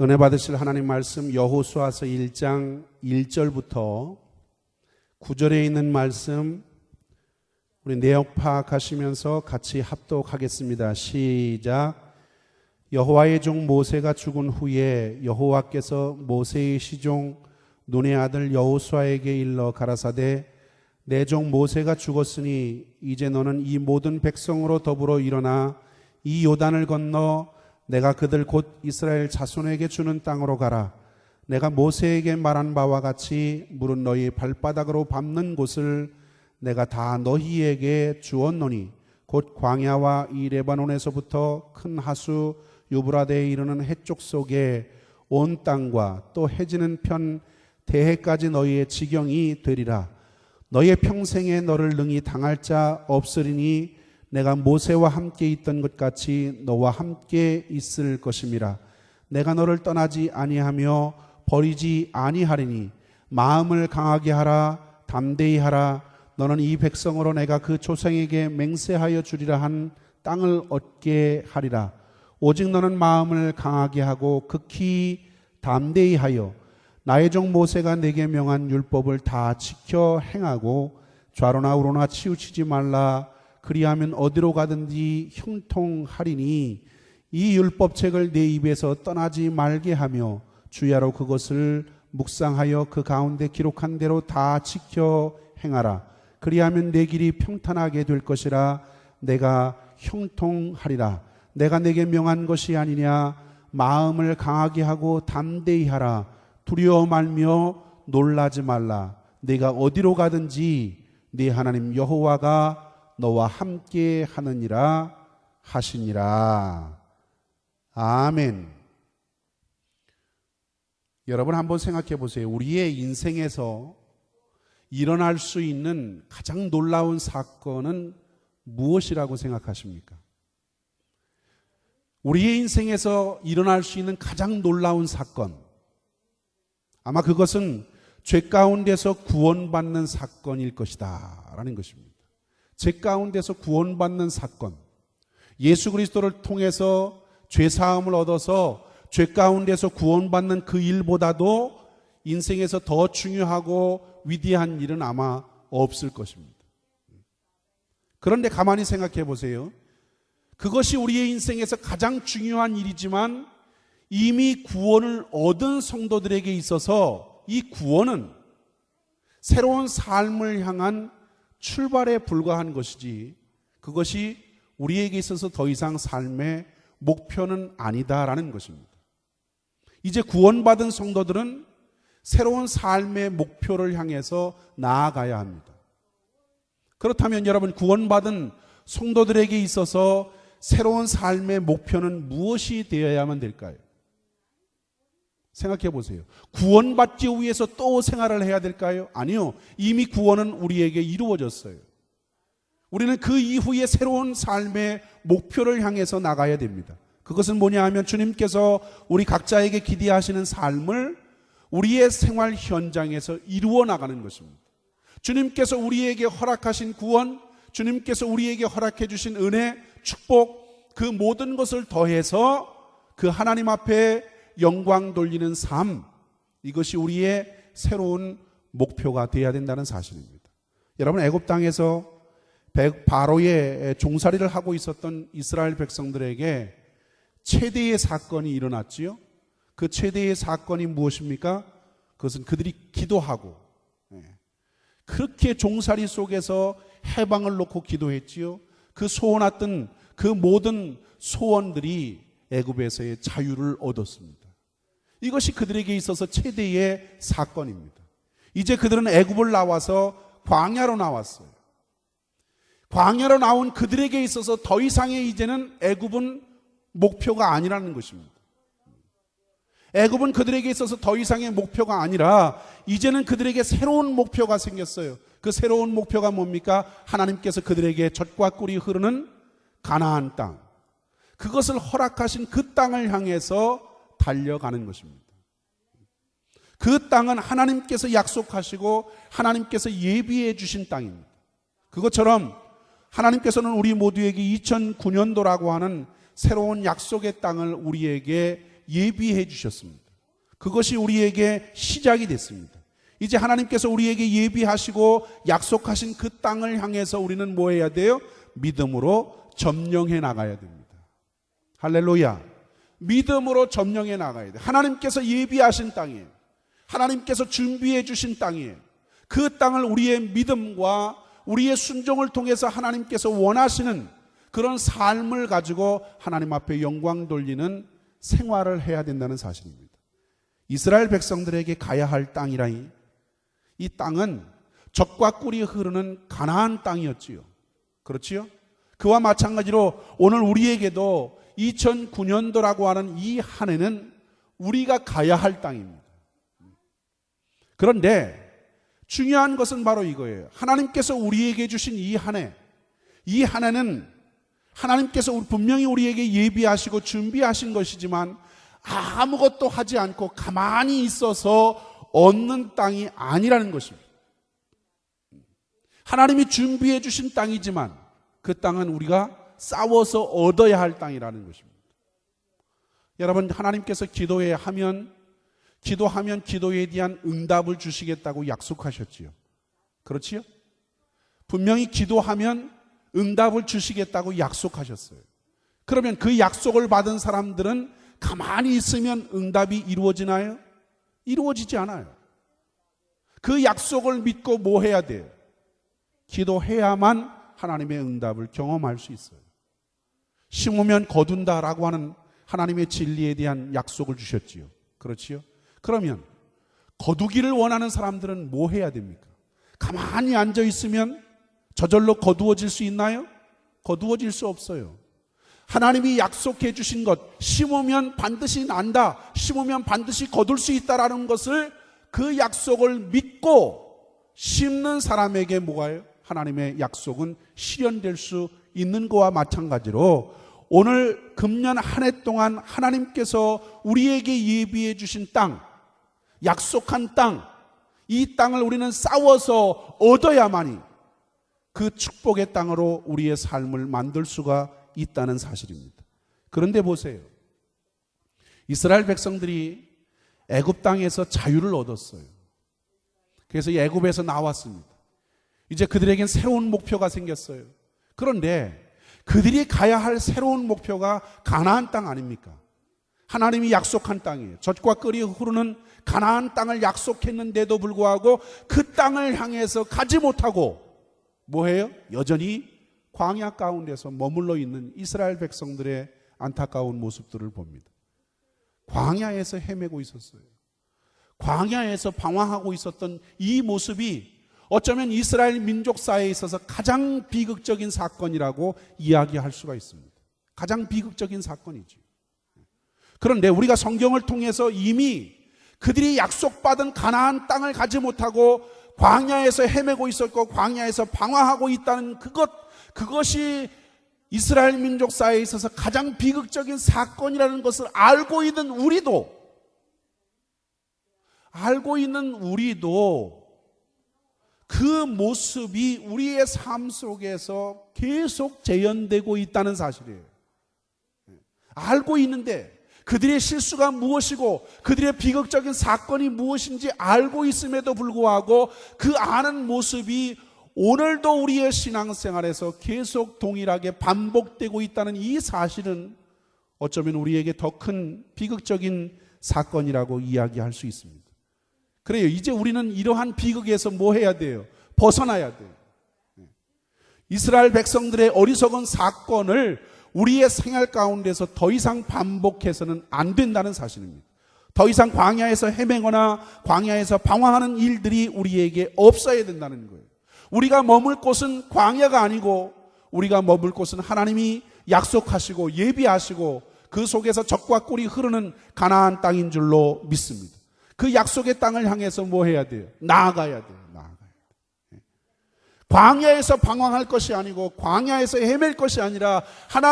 은혜 받으실 하나님 말씀 여호수아서 1장 1절부터 9절에 있는 말씀 우리 내역 파악하시면서 같이 합독하겠습니다. 시작. 여호와의 종 모세가 죽은 후에 여호와께서 모세의 시종 눈의 아들 여호수아에게 일러 가라사대 내 종 모세가 죽었으니 이제 너는 이 모든 백성으로 더불어 일어나 이 요단을 건너 내가 그들 곧 이스라엘 자손에게 주는 땅으로 가라. 내가 모세에게 말한 바와 같이 물은 너희 발바닥으로 밟는 곳을 내가 다 너희에게 주었노니 곧 광야와 이 레바논에서부터 큰 하수 유브라데에 이르는 해쪽 속에 온 땅과 또 해지는 편 대해까지 너희의 지경이 되리라. 너희의 평생에 너를 능히 당할 자 없으리니 내가 모세와 함께 있던 것 같이 너와 함께 있을 것임이라. 내가 너를 떠나지 아니하며 버리지 아니하리니 마음을 강하게 하라. 담대히 하라. 너는 이 백성으로 내가 그 조상에게 맹세하여 주리라 한 땅을 얻게 하리라. 오직 너는 마음을 강하게 하고 극히 담대히 하여 나의 종 모세가 내게 명한 율법을 다 지켜 행하고 좌로나 우로나 치우치지 말라. 그리하면 어디로 가든지 형통하리니 이 율법책을 내 입에서 떠나지 말게 하며 주야로 그것을 묵상하여 그 가운데 기록한 대로 다 지켜 행하라. 그리하면 내 길이 평탄하게 될 것이라. 내가 형통하리라. 내가 내게 명한 것이 아니냐. 마음을 강하게 하고 담대히 하라. 두려워 말며 놀라지 말라. 네가 어디로 가든지 네 하나님 여호와가 너와 함께 하느니라 하시니라. 아멘. 여러분 한번 생각해 보세요. 우리의 인생에서 일어날 수 있는 가장 놀라운 사건은 무엇이라고 생각하십니까? 우리의 인생에서 일어날 수 있는 가장 놀라운 사건, 아마 그것은 죄 가운데서 구원받는 사건일 것이다 라는 것입니다. 죄 가운데서 구원받는 사건, 예수 그리스도를 통해서 죄사함을 얻어서 죄 가운데서 구원받는 그 일보다도 인생에서 더 중요하고 위대한 일은 아마 없을 것입니다. 그런데 가만히 생각해 보세요. 그것이 우리의 인생에서 가장 중요한 일이지만 이미 구원을 얻은 성도들에게 있어서 이 구원은 새로운 삶을 향한 출발에 불과한 것이지 그것이 우리에게 있어서 더 이상 삶의 목표는 아니다라는 것입니다. 이제 구원받은 성도들은 새로운 삶의 목표를 향해서 나아가야 합니다. 그렇다면 여러분, 구원받은 성도들에게 있어서 새로운 삶의 목표는 무엇이 되어야만 될까요? 생각해 보세요. 구원받기 위해서 또 생활을 해야 될까요? 아니요. 이미 구원은 우리에게 이루어졌어요. 우리는 그 이후에 새로운 삶의 목표를 향해서 나가야 됩니다. 그것은 뭐냐 하면 주님께서 우리 각자에게 기대하시는 삶을 우리의 생활 현장에서 이루어 나가는 것입니다. 주님께서 우리에게 허락하신 구원, 주님께서 우리에게 허락해 주신 은혜, 축복, 그 모든 것을 더해서 그 하나님 앞에 영광 돌리는 삶, 이것이 우리의 새로운 목표가 되어야 된다는 사실입니다. 여러분, 애굽 땅에서 바로의 종살이를 하고 있었던 이스라엘 백성들에게 최대의 사건이 일어났지요. 그 최대의 사건이 무엇입니까? 그것은 그들이 기도하고 그렇게 종살이 속에서 해방을 놓고 기도했지요. 그 소원했던 그 모든 소원들이 애굽에서의 자유를 얻었습니다. 이것이 그들에게 있어서 최대의 사건입니다. 이제 그들은 애굽을 나와서 광야로 나왔어요. 광야로 나온 그들에게 있어서 더 이상의 이제는 애굽은 목표가 아니라는 것입니다. 애굽은 그들에게 있어서 더 이상의 목표가 아니라 이제는 그들에게 새로운 목표가 생겼어요. 그 새로운 목표가 뭡니까? 하나님께서 그들에게 젖과 꿀이 흐르는 가나안 땅, 그것을 허락하신 그 땅을 향해서 달려가는 것입니다. 그 땅은 하나님께서 약속하시고 하나님께서 예비해 주신 땅입니다. 그것처럼 하나님께서는 우리 모두에게 2009년도라고 하는 새로운 약속의 땅을 우리에게 예비해 주셨습니다. 그것이 우리에게 시작이 됐습니다. 이제 하나님께서 우리에게 예비하시고 약속하신 그 땅을 향해서 우리는 뭐 해야 돼요? 믿음으로 점령해 나가야 됩니다. 할렐루야. 믿음으로 점령해 나가야 돼요. 하나님께서 예비하신 땅이에요. 하나님께서 준비해 주신 땅이에요. 그 땅을 우리의 믿음과 우리의 순종을 통해서 하나님께서 원하시는 그런 삶을 가지고 하나님 앞에 영광 돌리는 생활을 해야 된다는 사실입니다. 이스라엘 백성들에게 가야 할 땅이라니, 이 땅은 젖과 꿀이 흐르는 가나안 땅이었지요. 그렇지요? 그와 마찬가지로 오늘 우리에게도 2009년도라고 하는 이 한 해는 우리가 가야 할 땅입니다. 그런데 중요한 것은 바로 이거예요. 하나님께서 우리에게 주신 이 한 해, 이 한 해는 하나님께서 분명히 우리에게 예비하시고 준비하신 것이지만 아무것도 하지 않고 가만히 있어서 얻는 땅이 아니라는 것입니다. 하나님이 준비해 주신 땅이지만 그 땅은 우리가 싸워서 얻어야 할 땅이라는 것입니다. 여러분, 하나님께서 기도하면 기도에 대한 응답을 주시겠다고 약속하셨지요. 그렇지요? 분명히 기도하면 응답을 주시겠다고 약속하셨어요. 그러면 그 약속을 받은 사람들은 가만히 있으면 응답이 이루어지나요? 이루어지지 않아요. 그 약속을 믿고 뭐 해야 돼요? 기도해야만 하나님의 응답을 경험할 수 있어요. 심으면 거둔다라고 하는 하나님의 진리에 대한 약속을 주셨지요. 그렇지요? 그러면 거두기를 원하는 사람들은 뭐 해야 됩니까? 가만히 앉아 있으면 저절로 거두어질 수 있나요? 거두어질 수 없어요. 하나님이 약속해 주신 것, 심으면 반드시 난다, 심으면 반드시 거둘 수 있다라는 것을, 그 약속을 믿고 심는 사람에게 뭐가요? 하나님의 약속은 실현될 수 있는 것과 마찬가지로 오늘 금년 한 해 동안 하나님께서 우리에게 예비해 주신 땅, 약속한 땅, 이 땅을 우리는 싸워서 얻어야만이 그 축복의 땅으로 우리의 삶을 만들 수가 있다는 사실입니다. 그런데 보세요. 이스라엘 백성들이 애굽 땅에서 자유를 얻었어요. 그래서 애굽에서 나왔습니다. 이제 그들에겐 새로운 목표가 생겼어요. 그런데 그들이 가야 할 새로운 목표가 가나안 땅 아닙니까? 하나님이 약속한 땅이에요. 젖과 꿀이 흐르는 가나안 땅을 약속했는데도 불구하고 그 땅을 향해서 가지 못하고 뭐해요? 여전히 광야 가운데서 머물러 있는 이스라엘 백성들의 안타까운 모습들을 봅니다. 광야에서 헤매고 있었어요. 광야에서 방황하고 있었던 이 모습이 어쩌면 이스라엘 민족사에 있어서 가장 비극적인 사건이라고 이야기할 수가 있습니다. 가장 비극적인 사건이죠. 그런데 우리가 성경을 통해서 이미 그들이 약속받은 가나안 땅을 가지 못하고 광야에서 헤매고 있었고 광야에서 방황하고 있다는 그것이 이스라엘 민족사에 있어서 가장 비극적인 사건이라는 것을 알고 있는 우리도 그 모습이 우리의 삶 속에서 계속 재현되고 있다는 사실이에요. 알고 있는데 그들의 실수가 무엇이고 그들의 비극적인 사건이 무엇인지 알고 있음에도 불구하고 그 아는 모습이 오늘도 우리의 신앙생활에서 계속 동일하게 반복되고 있다는 이 사실은 어쩌면 우리에게 더 큰 비극적인 사건이라고 이야기할 수 있습니다. 그래요. 이제 우리는 이러한 비극에서 뭐 해야 돼요? 벗어나야 돼요. 이스라엘 백성들의 어리석은 사건을 우리의 생활 가운데서 더 이상 반복해서는 안 된다는 사실입니다. 더 이상 광야에서 헤매거나 광야에서 방황하는 일들이 우리에게 없어야 된다는 거예요. 우리가 머물 곳은 광야가 아니고 우리가 머물 곳은 하나님이 약속하시고 예비하시고 그 속에서 젖과 꿀이 흐르는 가나안 땅인 줄로 믿습니다. 그 약속의 땅을 향해서 뭐 해야 돼요? 나아가야 돼요. 광야에서 방황할 것이 아니고 광야에서 헤맬 것이 아니라